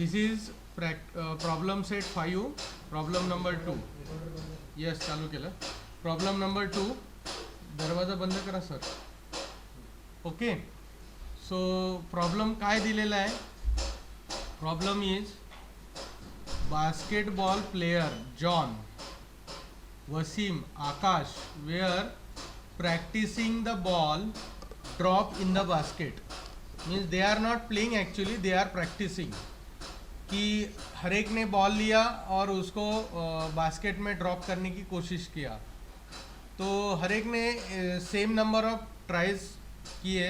This is problem set 5. Problem number 2. Yes, चालू केलं. Problem number 2. दरवाजा बंद करा सर. ओके. सो प्रॉब्लेम काय दिलेला आहे. Problem is basketball player John, Wasim, Akash were practicing the ball drop in the basket. Means they are not playing, actually they are practicing. कि हर एक ने बॉल लिया और उसको बास्केट में ड्रॉप करने की कोशिश किया. तो हर एक ने सेम नंबर ऑफ ट्राइज किए.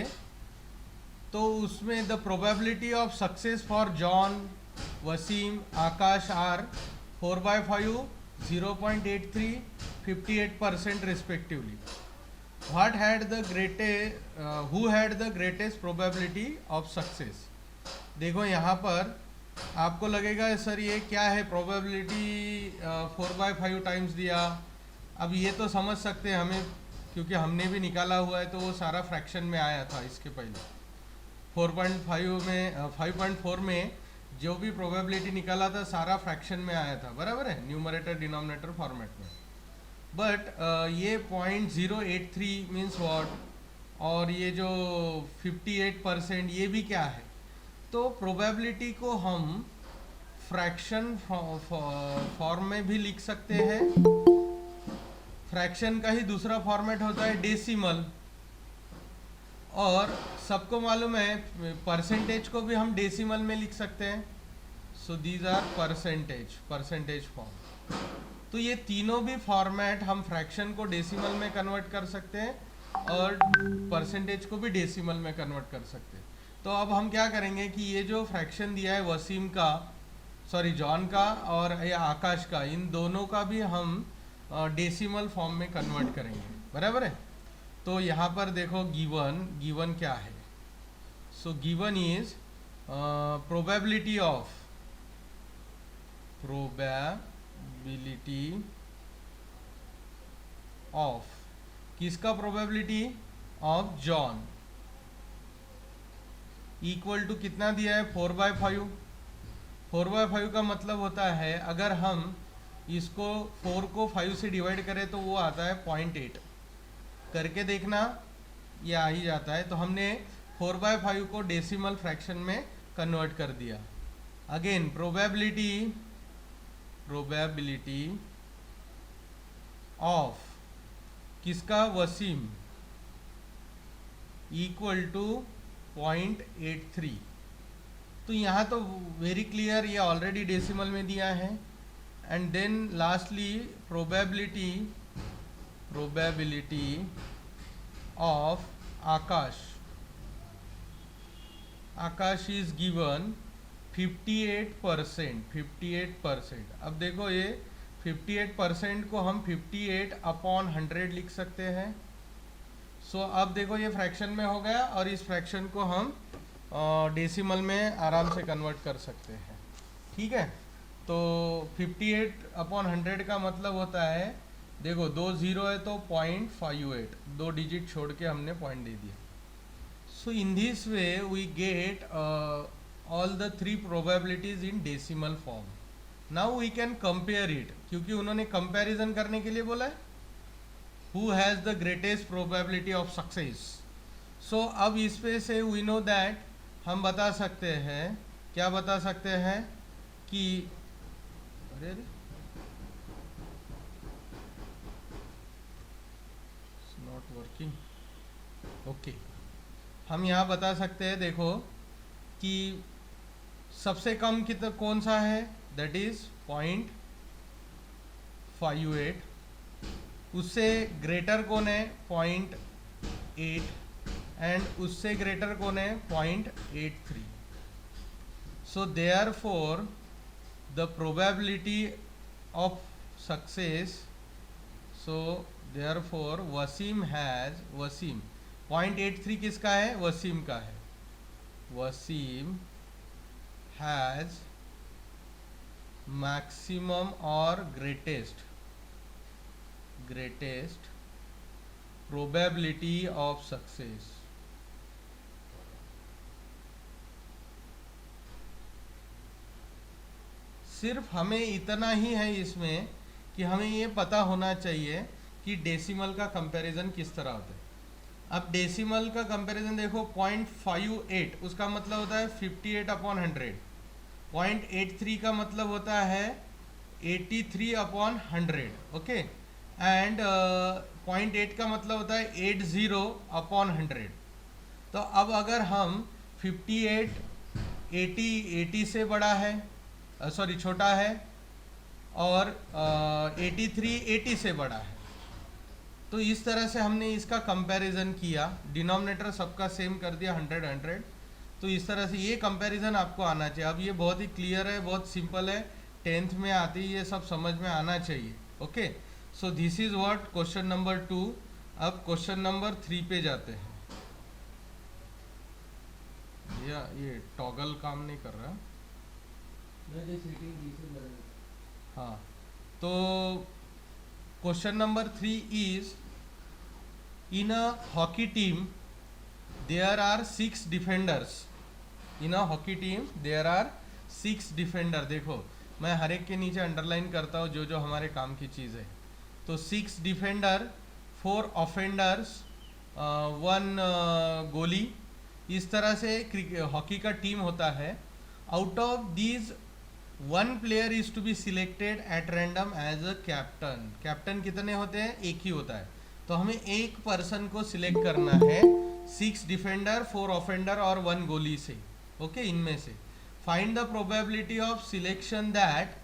तो उसमें the probability of success for John, Waseem, Akash are 4/5, 0.83, 58% respectively. What had the greatest who had the greatest probability of success? देखो यहाँ पर आपको लगेगा सर ये क्या है, प्रोबेबिलिटी 4/5 टाइम्स दिया. अब ये तो समझ सकते हैं हमें, क्योंकि हमने भी निकाला हुआ है. तो वो सारा फ्रैक्शन में आया था इसके पहले. 4.5 में 5.4 में जो भी प्रोबेबिलिटी निकाला था सारा फ्रैक्शन में आया था, बराबर है, न्यूमरेटर डिनोमिनेटर फॉर्मेट में. बट ये 0.083 मीन्स व्हाट, और ये जो 58% ये भी क्या है. तो प्रोबेबिलिटी को हम फ्रैक्शन फॉर्म में भी लिख सकते हैं. फ्रैक्शन का ही दूसरा फॉर्मेट होता है डेसिमल, और सबको मालूम है परसेंटेज को भी हम डेसिमल में लिख सकते हैं. So these are percentage form. तो ये तीनों भी फॉर्मेट हम फ्रैक्शन को डेसिमल में कन्वर्ट कर सकते हैं और परसेंटेज को भी डेसिमल में कन्वर्ट कर सकते हैं. तो अब हम क्या करेंगे कि ये जो फ्रैक्शन दिया है वसीम का, सॉरी जॉन का और या आकाश का, इन दोनों का भी हम डेसिमल फॉर्म में कन्वर्ट करेंगे, बराबर है. तो यहाँ पर देखो गिवन क्या है. So given is probability of किसका, probability of John equal to कितना दिया है 4/5. 4/5 का मतलब होता है अगर हम इसको 4 को 5 से डिवाइड करें तो वो आता है 0.8. करके देखना, ये आ ही जाता है. तो हमने 4/5 को डेसिमल फ्रैक्शन में कन्वर्ट कर दिया. अगेन प्रोबेबिलिटी ऑफ किसका, वसीम, इक्वल टू 0.83. तो यहाँ तो वेरी क्लियर, ये ऑलरेडी डेसिमल में दिया है. And then lastly probability of Akash is given 58%. अब देखो ये 58% को हम 58/100 लिख सकते हैं. सो अब देखो ये फ्रैक्शन में हो गया और इस फ्रैक्शन को हम डेसिमल में आराम से कन्वर्ट कर सकते हैं. ठीक है. तो 58/100 का मतलब होता है, देखो 2 0 है तो 0.58, 2 डिजिट छोड़ के हमने पॉइंट दे दिया. So in this way we get all the 3 probabilities in decimal form. Now we can compare it, क्योंकि उन्होंने कंपैरिजन करने के लिए बोला है. Who has the greatest probability of success? So अब इस पे से we know that हम बता सकते हैं, क्या बता सकते हैं कि अरे it's not working. Okay. हम यहाँ बता सकते हैं, देखो कि सबसे कम कितना कौन सा है, that is 0.58. उससे ग्रेटर कौन है 0.8, एंड उससे ग्रेटर कौन है 0.83. So therefore the probability of success, so therefore Waseem 0.83 किसका है, वसीम का है. वसीम हैज मैक्सिमम और ग्रेटेस्ट probability of success. सिर्फ हमें इतना ही है इसमें कि हमें ये पता होना चाहिए कि डेसिमल का कंपैरिजन किस तरह होता है। अब डेसिमल का कंपैरिजन देखो, 0.58 उसका मतलब होता है 58/100, 0.83 का मतलब होता है 83/100, ओके, एंड 0.8 का मतलब होता है 80/100। तो अब अगर हम 58 80 से बड़ा है, सॉरी छोटा है, और 83 80 से बड़ा है, तो इस तरह से हमने इसका कंपैरिजन किया, डिनोमिनेटर सबका सेम कर दिया 100 100। तो इस तरह से ये कंपैरिजन आपको आना चाहिए। अब ये बहुत ही क्लियर है, बहुत सिंपल है, 10th में आती है, ये सब समझ में आना चाहिए। Okay, so this is what question number 2। अब क्वेश्चन नंबर 3 पे जाते हैं। ये टॉगल काम नहीं कर रहा। हाँ, तो question number 3 is, in a hockey team there are 6 defenders. in a hockey team there are 6 defender। देखो मैं हर एक के नीचे अंडरलाइन करता हूँ जो जो हमारे काम की चीज़ है। तो 6 डिफेंडर, 4 ऑफेंडर्स, 1 गोली, इस तरह से हॉकी का टीम होता है। Out of these 1 player is to be selected at random as a captain. Captain कितने होते हैं? एक ही होता है। तो हमें एक पर्सन को सिलेक्ट करना है 6 डिफेंडर, 4 ऑफेंडर और 1 गोली से। ओके, इनमें से find the probability of selection that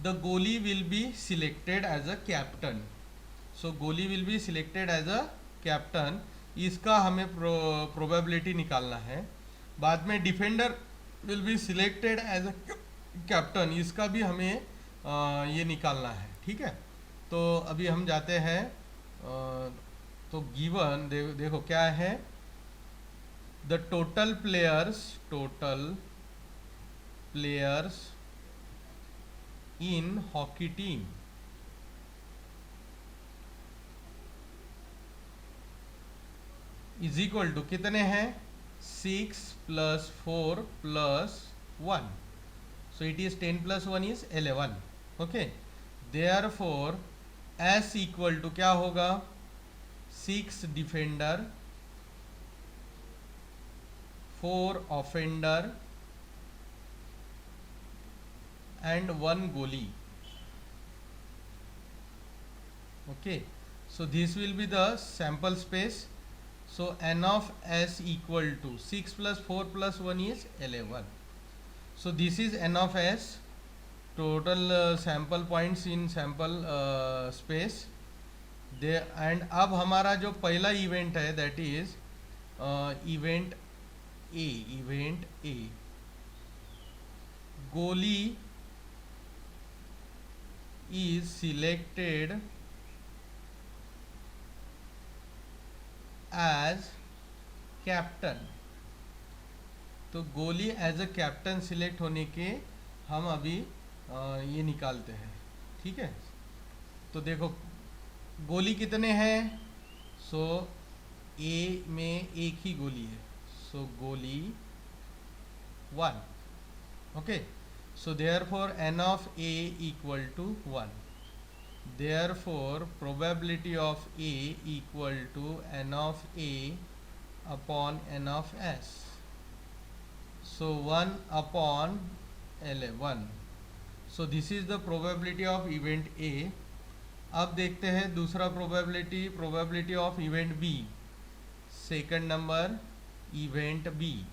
the goalie will be selected as a captain. So goalie will be selected as a captain, इसका हमें प्रोबेबिलिटी निकालना है। बाद में defender will be selected as a captain, इसका भी हमें ये निकालना है। ठीक है, तो अभी हम जाते हैं। तो गिवन देखो क्या है, the total players in hockey team is equal to कितने हैं? 6 + 4 + 1, so it is 10 + 1 is 11। Okay, therefore S equal to क्या होगा? 6 defender, 4 offender and 1 goalie. Okay, so this will be the sample space. So n of S equal to 6 + 4 + 1 is 11। So this is n of S, total sample points in sample space they. And अब हमारा जो पहला event है that is event A. गोली is selected as captain. तो गोली as a captain select होने के हम अभी ये निकालते हैं। ठीक है, तो देखो गोली कितने हैं? सो ए में एक ही गोली है, so goalie 1। Okay, so therefore n of A equal to 1। Therefore probability of A equal to n of A upon n of S, so 1/11। So this is the probability of event A. अब देखते हैं दूसरा probability of event B. Second number event B.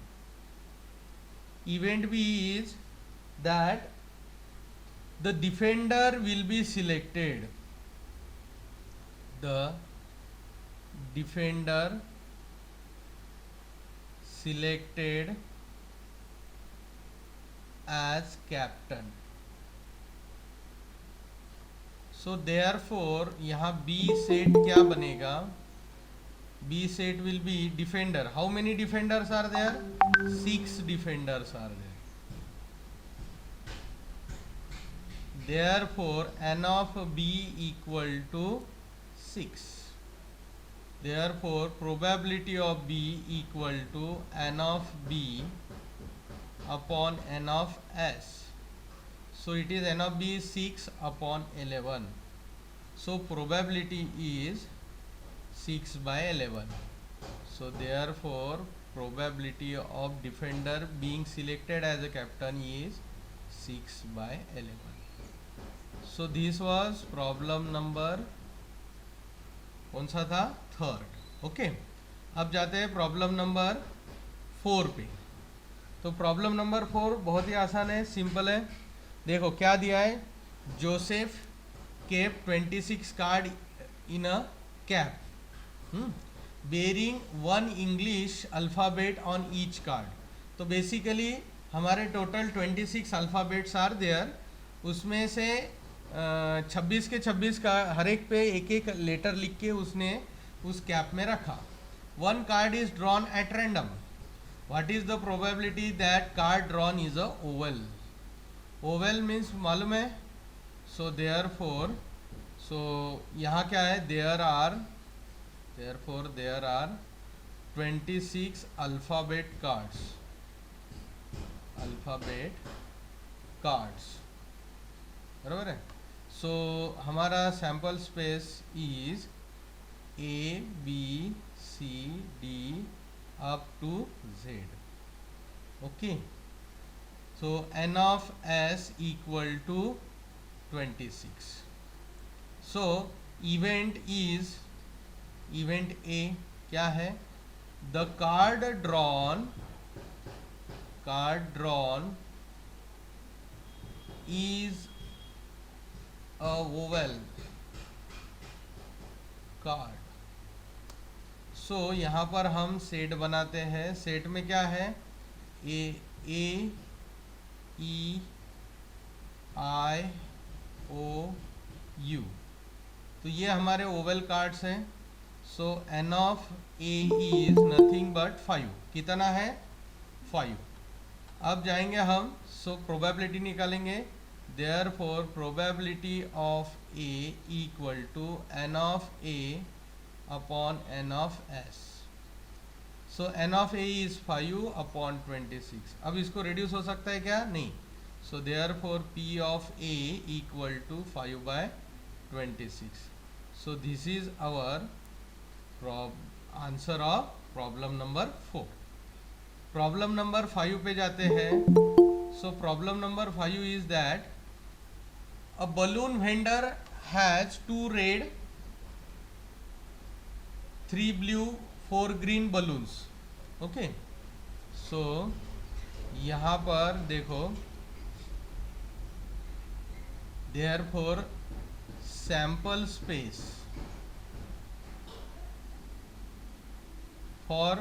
Event B is that the defender will be selected, the defender selected as captain. So therefore यहाँ B set क्या बनेगा? B set will be defender. How many defenders are there? 6 defenders are there. Therefore n of B equal to 6। Therefore probability of B equal to n of B upon n of S, So it is n of b is 6 upon 11. So probability is 6 by 11. So therefore probability of defender being selected as a captain is 6 by 11. So this was problem number कौन सा था, third. Okay, अब जाते हैं problem number 4 पे. तो problem number 4 बहुत ही आसान है, सिंपल है. देखो क्या दिया है, Joseph keeps 26 card in a cap bearing 1 English alphabet on each card. तो बेसिकली हमारे टोटल 26 अल्फ़ाबेट्स आर देयर, उसमें से 26 के 26 का हर एक पे एक एक लेटर लिख के उसने उस कैप में रखा. 1 card is drawn at random. What is the probability that card drawn is a Oval. Oval means मालूम है. सो देयरफॉर, सो यहाँ क्या है, देयर आर 26 अल्फ़ाबेट कार्ड्स, बराबर है. सो हमारा sample space is A B C D up to Z. Okay, so n of s equal to 26. So event A क्या है, the card drawn is a oval card. So यहाँ पर हम set बनाते हैं. सेट में क्या है, ए ई आई ओ यू. तो ये हमारे ओवल कार्ड्स हैं. सो n of a is nothing but 5. कितना है, 5. अब जाएंगे हम, सो प्रोबेबिलिटी निकालेंगे. Therefore probability of A equal to n of A upon n of S. So n of A is 5 upon 26. अब इसको रिड्यूस हो सकता है क्या, नहीं. So therefore P of A equal to 5 by 26. So this is our answer of problem number 4. Problem number 5 पे जाते हैं. So problem number 5 is that a balloon vendor has 2 red, 3 blue, 4 green balloons. Okay, so यहाँ पर देखो, therefore sample space for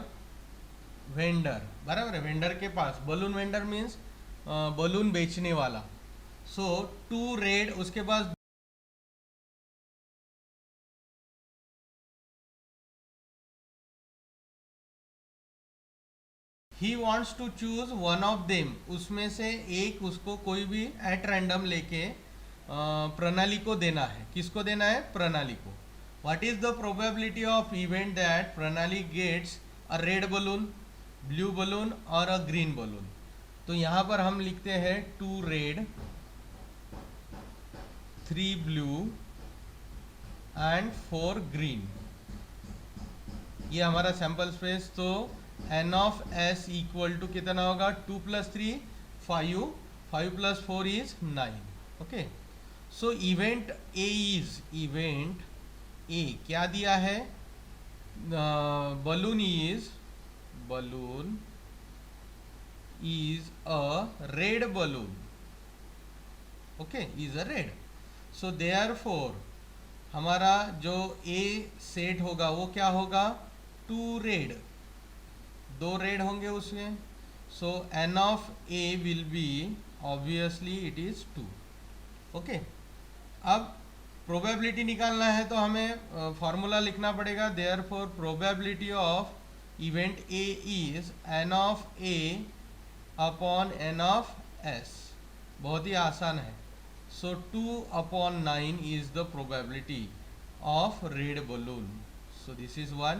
vendor, बराबर है. Vendor के पास, बलून वेंडर मीन्स बलून बेचने वाला. सो 2 रेड, उसके पास ही wants to choose one of them. उसमें से एक उसको कोई भी एट रैंडम लेके प्रणाली को देना है. किसको देना है, प्रणाली को. What is the probability of event that Pranali gets a red balloon, blue balloon और अ ग्रीन बलून. तो यहाँ पर हम लिखते हैं 2 रेड, 3 ब्लू एंड 4 ग्रीन. ये हमारा सैंपल स्पेस. तो n of s equal to कितना होगा, 2 + 3 5, 5 + 4 is 9. Okay, so event A क्या दिया है, balloon is a red balloon. Okay, is a red. So therefore हमारा जो A सेट होगा वो क्या होगा, 2 रेड, 2 रेड होंगे उसमें. सो n of A will be obviously it is 2. Okay, अब प्रोबेबिलिटी निकालना है तो हमें फॉर्मूला लिखना पड़ेगा. therefore probability of event A is n of A upon n of S. बहुत ही आसान है. सो 2 upon 9 is the probability of red balloon. So this is 1.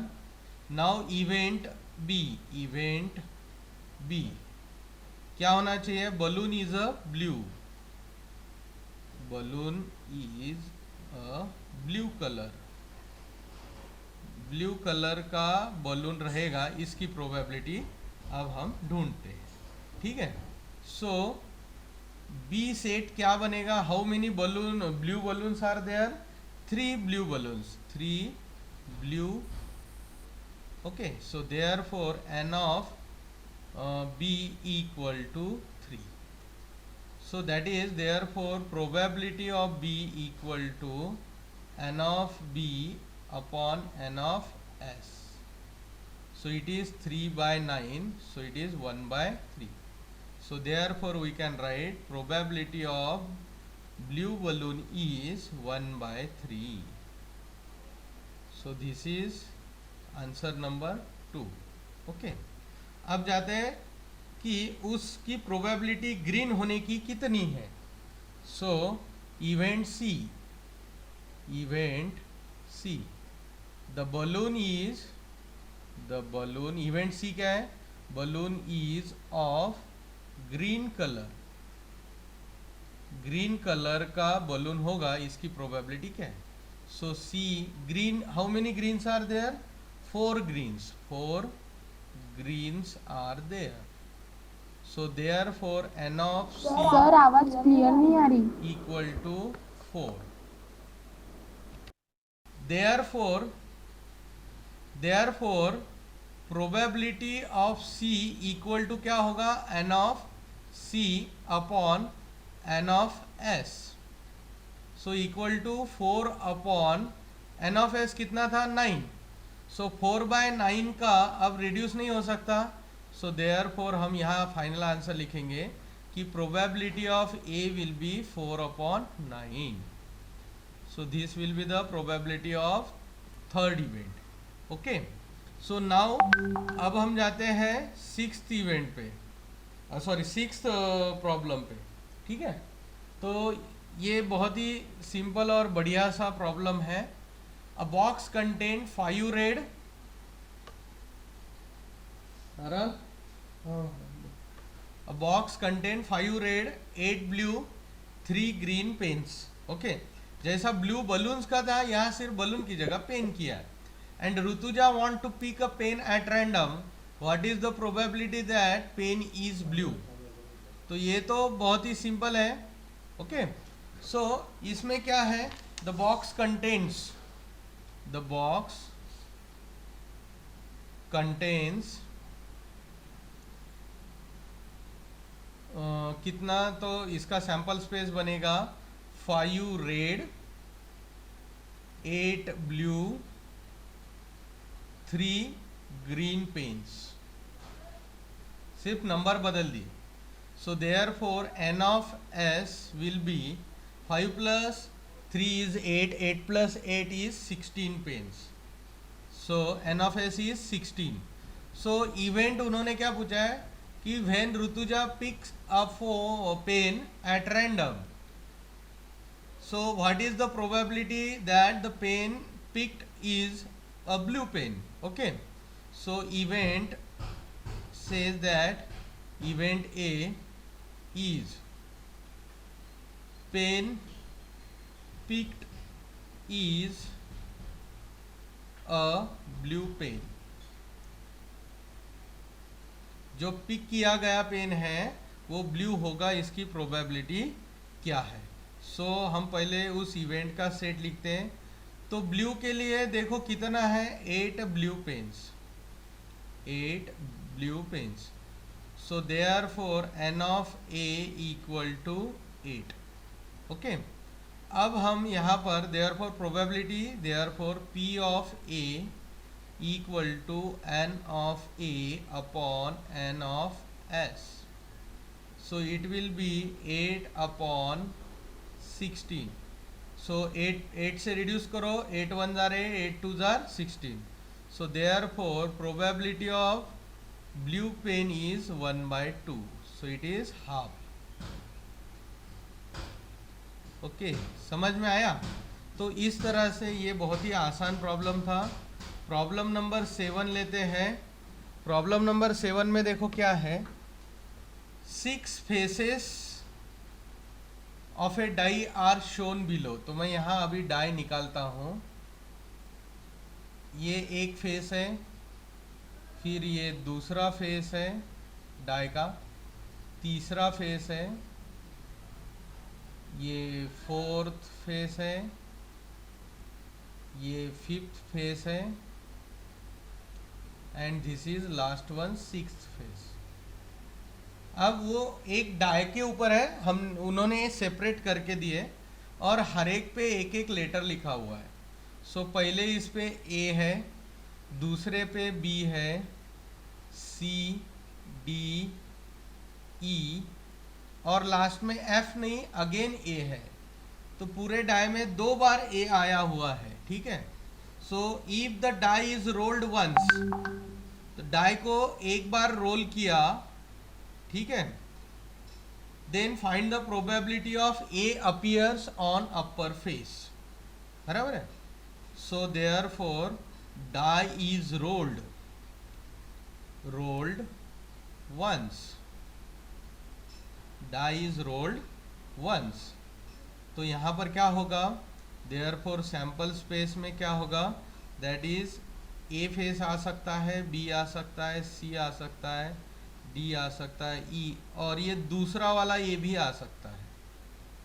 Now event B क्या होना चाहिए, balloon is a blue. balloon is a blue color, blue colour का balloon रहेगा, इसकी probability अब हम ढूंढते हैं, ठीक है। सो बी सेट क्या बनेगा, how many balloon blue balloons are there, 3 blue balloons, 3 blue, okay. So therefore n of b equal to 3. So that is therefore probability of b equal to n of b upon n of s. So it is 3 by 9, so it is 1 by 3. So therefore we can write probability of blue balloon is 1 by 3. So this is answer number 2, okay. अब जाते हैं कि उसकी probability green होने की कितनी है। So event C the balloon event C क्या है, balloon is of green colour का बलून होगा, इसकी प्रोबेबिलिटी क्या है। So C green, how many greens are there, 4 greens are there. So therefore n of c sir आवाज क्लियर नहीं आ रही, equal to 4. Therefore probability of c equal to क्या होगा, n of c upon n of s. So equal to 4 upon n of s कितना था, 9. सो 4 by 9 का अब रिड्यूस नहीं हो सकता, सो देयरफॉर हम यहाँ फाइनल आंसर लिखेंगे कि probability of A will be 4 upon 9. So this will be the probability of third event, okay. So now अब हम जाते हैं सिक्स्थ इवेंट पे, सॉरी सिक्स्थ प्रॉब्लम पे, ठीक है। तो ये बहुत ही सिंपल और बढ़िया सा प्रॉब्लम है। A box contained 5 red. A box contained 5 red, 8 blue, 3 green pens. Okay. जैसा ब्लू बलून्स का था, यहाँ सिर्फ बलून की जगह पेन किया है। And Rituja want to pick a pen at random, what is the probability that pen is blue. तो ये तो बहुत ही सिंपल है, ओके। सो इसमें क्या है, the box contains, the box contains कितना, तो इसका सैंपल स्पेस बनेगा 5 रेड, 8 ब्लू, 3 ग्रीन पेन्स, सिर्फ नंबर बदल दिए। सो therefore n of s will be 5 plus 3 is 8, 8 plus 8 is 16 pens. So n of s is 16. So event उन्होंने क्या पूछा है कि when Rutuja picks up a pen at random, so what is the probability that the pen picked is a blue pen, okay. So event says that event A is pen picked is a blue pen. जो pick किया गया pen है वो blue होगा, इसकी probability क्या है। सो हम पहले उस इवेंट का सेट लिखते हैं। तो ब्लू के लिए देखो कितना है, 8 blue pens, 8 blue pens. So therefore n of a equal to 8, okay. अब हम यहाँ पर therefore probability, therefore p of a equal to n of a upon n of s. So it will be 8 upon 16. So 8 से reduce करो, 8 1 jar 8 2 jar 16. So therefore probability of blue pen is 1 by 2. So it is half. Okay समझ में आया। तो इस तरह से ये बहुत ही आसान प्रॉब्लम था। प्रॉब्लम नंबर 7 लेते हैं। प्रॉब्लम नंबर 7 में देखो क्या है, 6 faces of a die are shown below. तो मैं यहाँ अभी डाई निकालता हूँ। ये एक फेस है, फिर ये दूसरा फेस है डाई का, तीसरा फेस है, ये फोर्थ फेस है, ये फिफ्थ फेस है, and this is last one sixth face. अब वो एक डाई के ऊपर है, हम उन्होंने ये सेपरेट करके दिए और हर एक पे एक एक लेटर लिखा हुआ है। सो पहले इस पे ए है, दूसरे पे बी है, सी डी ई, और लास्ट में एफ नहीं, अगेन ए है। तो पूरे डाई में 2 बार ए आया हुआ है, ठीक है। So if the die is rolled once, तो डाई को एक बार रोल किया, ठीक है, then find the probability of A appears on upper face, बराबर है। So therefore die is rolled once, die is rolled once. तो यहाँ पर क्या होगा, देयरफॉर सैंपल स्पेस में क्या होगा, दैट इज ए फेस आ सकता है, बी आ सकता है, सी आ सकता है, डी आ सकता है, ई, और ये दूसरा वाला ये भी आ सकता है।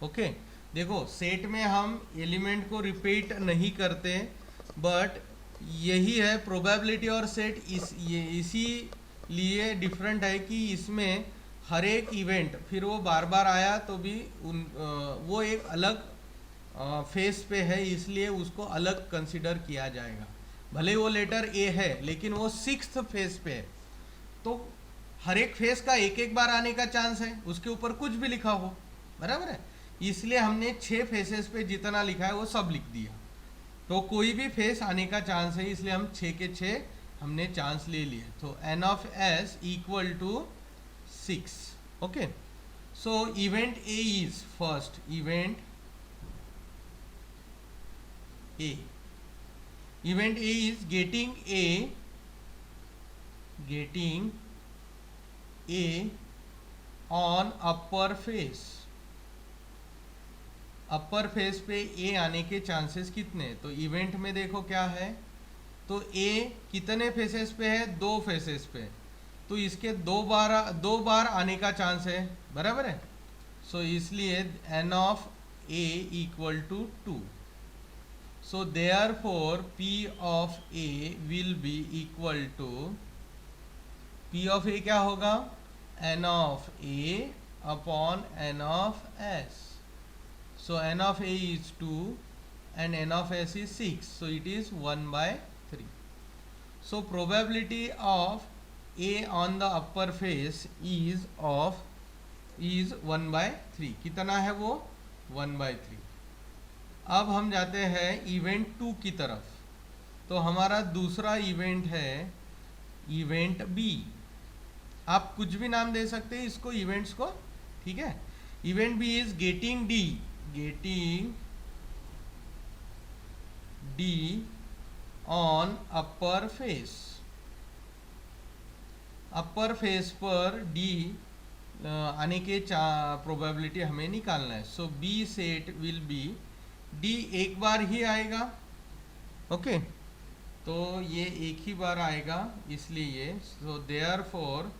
ओके, देखो सेट में हम एलिमेंट को रिपीट नहीं करते, बट यही है प्रोबेबिलिटी और सेट इसी लिए डिफरेंट है कि इसमें हर एक इवेंट फिर वो बार बार आया तो भी वो एक अलग फेस पे है, इसलिए उसको अलग कंसिडर किया जाएगा। भले वो लेटर ए है लेकिन वो सिक्स्थ फेस पे है, तो हर एक फेस का एक एक बार आने का चांस है, उसके ऊपर कुछ भी लिखा हो, बराबर है। इसलिए हमने 6 फेसेस पे जितना लिखा है वो सब लिख दिया। तो कोई भी फेस आने का चांस है, इसलिए हम 6 के 6 हमने चांस ले लिए। तो n of s equal to 6। Okay, so event A is first, event A is getting A on upper face। Upper face पे ए आने के चांसेस कितने, तो इवेंट में देखो क्या है, तो ए कितने फेसेस पे है, 2 फेसेस पे, तो इसके 2 बार आने का चांस है, बराबर है। सो इसलिए n of A equal to 2। So therefore P of A will be equal to, P of A क्या होगा, n of A upon n of S। So n of A is 2 and n of S is 6, so it is 1/3। So probability of A on the upper face is 1/3। कितना है वो, 1/3। अब हम जाते हैं event 2 की तरफ। तो हमारा दूसरा इवेंट है इवेंट बी। आप कुछ भी नाम दे सकते हैं इसको, इवेंट्स को, ठीक है। Event B is getting D on upper face. Upper face पर डी आने के प्रोबेबिलिटी हमें निकालना है। So B set will be, D एक बार ही आएगा, ओके, तो ये एक ही बार आएगा, इसलिए ये, so therefore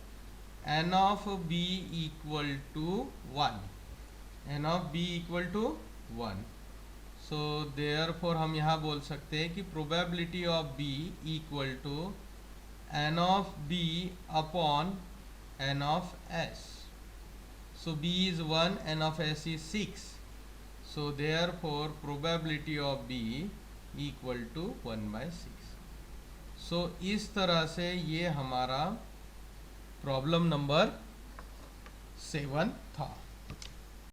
n of b equal to 1, n of b equal to 1। So therefore हम यहाँ बोल सकते हैं कि probability of b equal to n of b upon n of s। So b is 1, n of s is 6। So therefore probability of B equal to 1/6। So इस तरह से ये हमारा प्रॉब्लम नंबर 7 था।